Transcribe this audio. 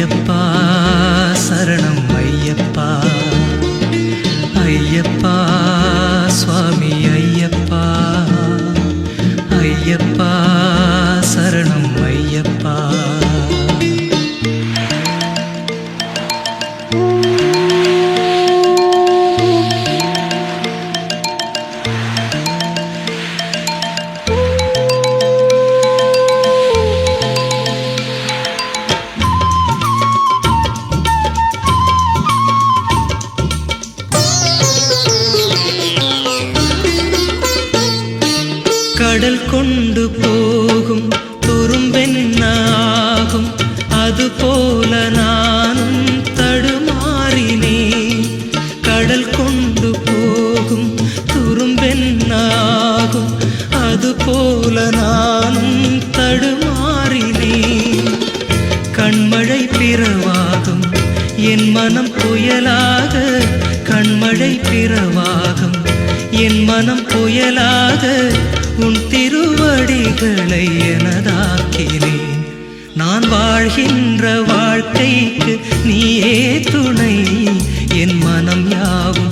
ஐயப்பா சரணம் ஐயப்பா, ஐயப்பா சுவாமி ஐயப்பா, ஐயப்பா சரணம் ஐயப்பா. கடல் கொண்டு போகும் துரும்பென்னாகும், அதுபோல நானும் தடுமாறினேன். கடல் கொண்டு போகும் துரும்பென்னாகும், அதுபோல நானும் தடுமாறினேன். கண்மழை பிறவாகும் என் மனம் புயலாக, கண்மழை பிறவாகும் என் மனம் புயலாக, உன் திருவடிகளை எனதாக்கினேன். நான் வாழ்கின்ற வாழ்க்கைக்கு நீயே துணை, என் மனம் யாவும்